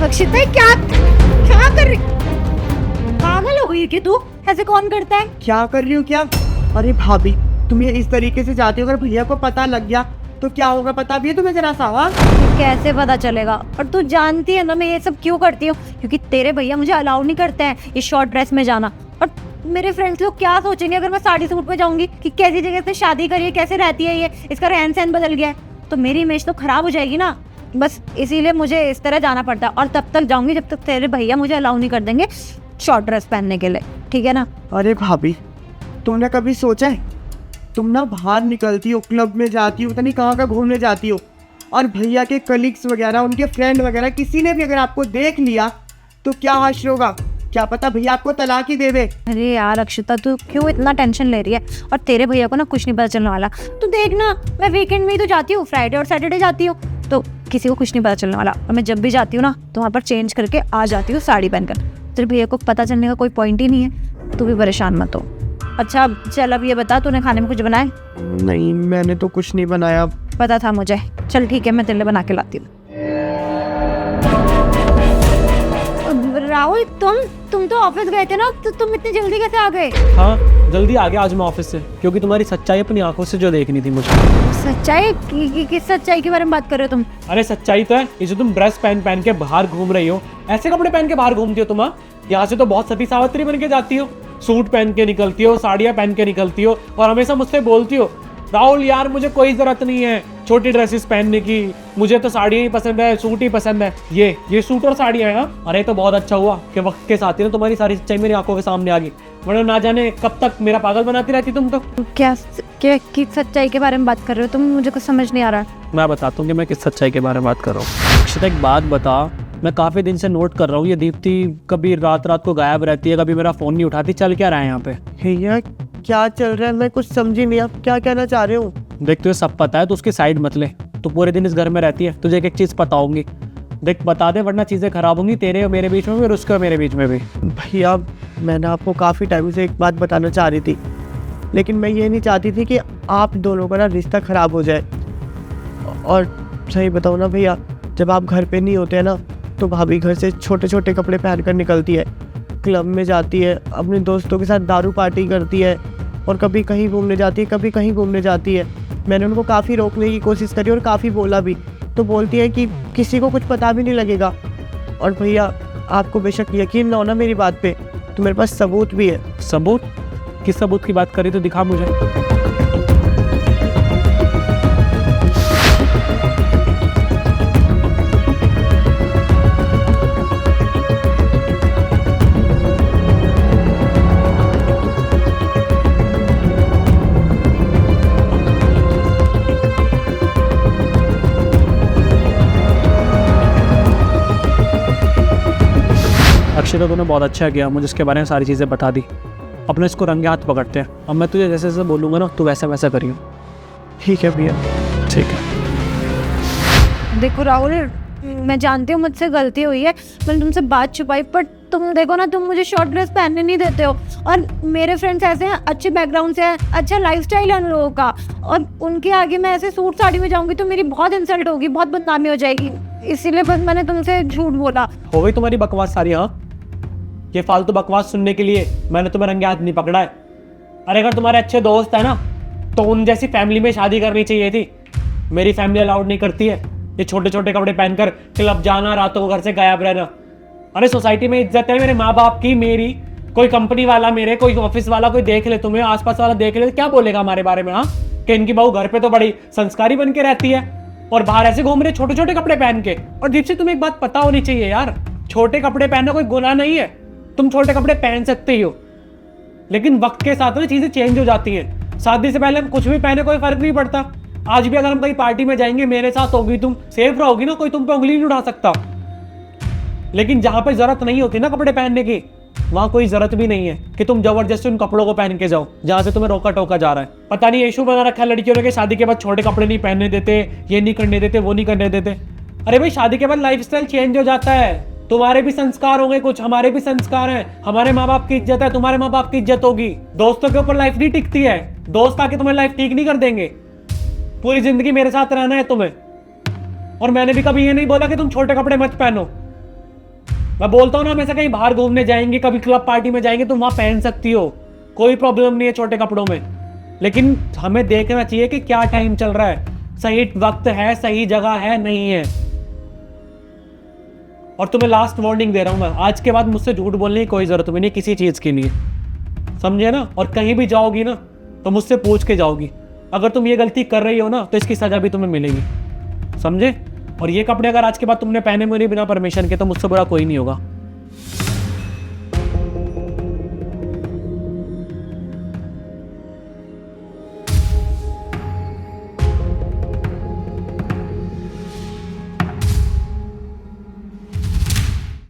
अक्षिता क्या क्या कर रही? पागल हो गई कि तू? ऐसे कौन करता है? क्या कर रही हूँ क्या? अरे भाभी, तुम ये इस तरीके से जाती हो, अगर भैया को पता लग गया तो क्या होगा पता भी है तुम्हें जरा सा? हाँ? कैसे पता चलेगा? और तू जानती है ना मैं ये सब क्यों करती हूँ, क्योंकि तेरे भैया मुझे अलाउ नहीं करते हैं ये शॉर्ट ड्रेस में जाना। और मेरे फ्रेंड्स लोग क्या सोचेंगे अगर मैं साड़ी सूट पे जाऊंगी कि कैसी जगह से शादी करी है, कैसे रहती है ये, इसका रहन सहन बदल गया है, तो मेरी इमेज तो खराब हो जाएगी ना। बस इसीलिए मुझे इस तरह जाना पड़ता है, और तब तक जाऊंगी जब तक तेरे भैया मुझे अलाउ नहीं कर देंगे शॉर्ट ड्रेस पहनने के लिए, ठीक है ना? अरे भाभी, तुमने कभी सोचा है, तुम ना बाहर निकलती हो, क्लब में जाती हो, पता नहीं कहाँ घूमने जाती हो, और भैया के कलीग्स वगैरह, उनके फ्रेंड वगैरह, किसी ने भी अगर आपको देख लिया तो क्या हाश होगा? क्या पता भैया आपको तलाक ही दे दे। अरे यार अक्षता, तू क्यों इतना टेंशन ले रही है? और तेरे भैया को ना कुछ नहीं पता चलने वाला। तू देखना, मैं वीकेंड में ही तो जाती हूँ, फ्राइडे और सैटरडे जाती हूँ, तो किसी को कुछ नहीं पता चलने वाला। और मैं जब भी जाती हूँ ना तो वहाँ पर चेंज करके आ जाती हूँ साड़ी पहनकर। तेरे भैया को पता चलने का कोई पॉइंट ही नहीं है, तू भी परेशान मत हो। अच्छा चल, अब ये बता, तूने खाने में कुछ बनाया? नहीं, मैंने तो कुछ नहीं बनाया। पता था मुझे। चल ठीक है, मैं तेरे लिए बना के लाती हूँ। राहुल, तुम तो ऑफिस गए थे ना, तो तुम इतनी जल्दी कैसे आ गए? हाँ, जल्दी आ गया आज मैं ऑफिस से, क्योंकि तुम्हारी सच्चाई अपनी आंखों से जो देखनी थी मुझे। सच्चाई? किस सच्चाई के बारे में बात कर रहे हो तुम? अरे सच्चाई तो है ये जो तुम ड्रेस पहन के बाहर घूम रही हो, ऐसे कपड़े पहन के बाहर घूमती हो तुम। यहाँ से तो बहुत सती सावित्री बन के जाती हो, सूट पहन के निकलती हो, साड़ियाँ पहन के निकलती हो, और हमेशा मुझसे बोलती हो राहुल यार मुझे कोई जरूरत नहीं है छोटी ड्रेसेस पहनने की, मुझे तो साड़ियाँ ही पसंद है, सूट ही पसंद है। ये सूट और साड़ियाँ हैं। अरे तो बहुत अच्छा हुआ कि वक्त के साथ ही ना तुम्हारी सारी सच्चाई मेरी आंखों के सामने आ गई, वरना ना जाने कब तक मेरा पागल बनाती रहती तुम तो। क्या किस सच्चाई के बारे में बात कर रहे हो तुम? मुझे कुछ समझ नहीं आ रहा। मैं बताता हूँ कि मैं किस सच्चाई के बारे में बात कर रहा हूँ। अक्षता एक बात बता, मैं काफ़ी दिन से नोट कर रहा हूँ ये दीप्ति कभी रात को गायब रहती है, कभी मेरा फ़ोन नहीं उठाती, चल क्या रहा है यहाँ पे? भैया क्या चल रहा है, मैं कुछ समझी नहीं, आप क्या कहना चाह रहे हो? देख तुझे सब पता है तो उसकी साइड मत ले, तो पूरे दिन इस घर में रहती है, तुझे एक चीज़ पता होंगी। देख बता दे वरना चीज़ें खराब होंगी तेरे और मेरे बीच में भी और उसके और मेरे बीच में भी। भैया मैंने आपको काफ़ी टाइम से एक बात बताना चाह रही थी, लेकिन मैं ये नहीं चाहती थी कि आप दोनों का ना रिश्ता ख़राब हो जाए। और सही बताऊँ ना भैया, जब आप घर पे नहीं होते हैं ना तो भाभी घर से छोटे छोटे कपड़े पहन कर निकलती है, क्लब में जाती है, अपने दोस्तों के साथ दारू पार्टी करती है, और कभी कहीं घूमने जाती है, कभी कहीं घूमने जाती है। मैंने उनको काफ़ी रोकने की कोशिश करी और काफ़ी बोला भी, तो बोलती है कि किसी को कुछ पता भी नहीं लगेगा। और भैया आपको बेशक यकीन ना हो ना मेरी बात पे, तो मेरे पास सबूत भी है। सबूत? किस सबूत की बात करी तो दिखा मुझे। अक्षय तो तूने बहुत अच्छा किया, मुझे इसके बारे में सारी चीज़ें बता दी। अपने इसको रंगे हाथ पकड़ते हैं, अब मैं तुझे जैसे जैसे बोलूँगा ना तू वैसा वैसा करियो। ठीक है भैया। ठीक है। देखो राहुल, मैं जानती हूँ मुझसे गलती हुई है, मैंने तुमसे बात छुपाई, पर तुम देखो ना, तुम मुझे शॉर्ट ड्रेस पहनने नहीं देते हो। और मेरे फ्रेंड्स ऐसे हैं, अच्छे बैकग्राउंड से हैं, अच्छा लाइफस्टाइल है उन लोगों का, और उनके आगे मैं ऐसे सूट साड़ी में जाऊंगी तो मेरी बहुत इंसल्ट होगी, बहुत बदनामी हो जाएगी, इसीलिए बस मैंने तुमसे झूठ बोला। हो गई तुम्हारी बकवास सारी? हाँ, ये फालतू बकवास सुनने के लिए मैंने तुम्हें रंगे हाथ नहीं पकड़ा है। अरे अगर तुम्हारे अच्छे दोस्त है ना तो उन जैसी फैमिली में शादी करनी चाहिए थी। मेरी फैमिली अलाउड नहीं करती है ये छोटे छोटे कपड़े पहनकर क्लब जाना, रातों को घर से गायब रहना। अरे सोसाइटी में इज्जत है मेरे माँ बाप की, मेरी कोई कंपनी वाला, मेरे कोई ऑफिस वाला कोई देख ले, तुम्हें आसपास वाला देख ले तो क्या बोलेगा हमारे बारे में? हाँ, कि इनकी बहू घर पे तो बड़ी संस्कारी बन के रहती है और बाहर ऐसे घूम रहे छोटे छोटे कपड़े पहन के। और दीप से तुम्हें एक बात पता होनी चाहिए यार, छोटे कपड़े पहनना कोई गुनाह नहीं है, तुम छोटे कपड़े पहन सकते ही हो, लेकिन वक्त के साथ ना चीजें चेंज हो जाती हैं। शादी से पहले हम कुछ भी पहने कोई फर्क नहीं पड़ता। आज भी अगर हम कहीं पार्टी में जाएंगे, मेरे साथ होगी, तुम सेफ रहोगी ना, कोई तुम पे उंगली नहीं उठा सकता। लेकिन जहां पे जरूरत नहीं होती ना कपड़े पहनने की, वहां कोई जरूरत भी नहीं है कि तुम जबरदस्ती उन कपड़ों को पहन के जाओ जहां से तुम्हें रोका टोका जा रहा है। पता नहीं इशू बना रखा है लड़कियों ने कि शादी के बाद छोटे कपड़े नहीं पहनने देते, ये नहीं करने देते, वो नहीं करने देते। अरे भाई शादी के बाद लाइफस्टाइल चेंज हो जाता है, तुम्हारे भी संस्कार होंगे कुछ, हमारे भी संस्कार हैं, हमारे माँ बाप की इज्जत है, तुम्हारे माँ बाप की इज्जत होगी। दोस्तों के ऊपर लाइफ नहीं टिकती है, दोस्त आके तुम्हें लाइफ ठीक नहीं कर देंगे। पूरी जिंदगी मेरे साथ रहना है तुम्हें, और मैंने भी कभी ये नहीं बोला कि तुम छोटे कपड़े मत पहनो। मैं बोलता हूँ ना, हमेशा कहीं बाहर घूमने जाएंगे, कभी क्लब पार्टी में जाएंगे, तुम वहां पहन सकती हो, कोई प्रॉब्लम नहीं है छोटे कपड़ों में। लेकिन हमें देखना चाहिए कि क्या टाइम चल रहा है, सही वक्त है, सही जगह है, नहीं है। और तुम्हें लास्ट वार्निंग दे रहा हूं मैं, आज के बाद मुझसे झूठ बोलने की कोई जरूरत नहीं किसी चीज के लिए, समझे ना? और कहीं भी जाओगी ना तो मुझसे पूछ के जाओगी। अगर तुम ये गलती कर रही हो ना तो इसकी सजा भी तुम्हें मिलेगी, समझे? और ये कपड़े अगर आज के बाद तुमने पहने मेरे बिना परमिशन के तो मुझसे बुरा कोई नहीं होगा।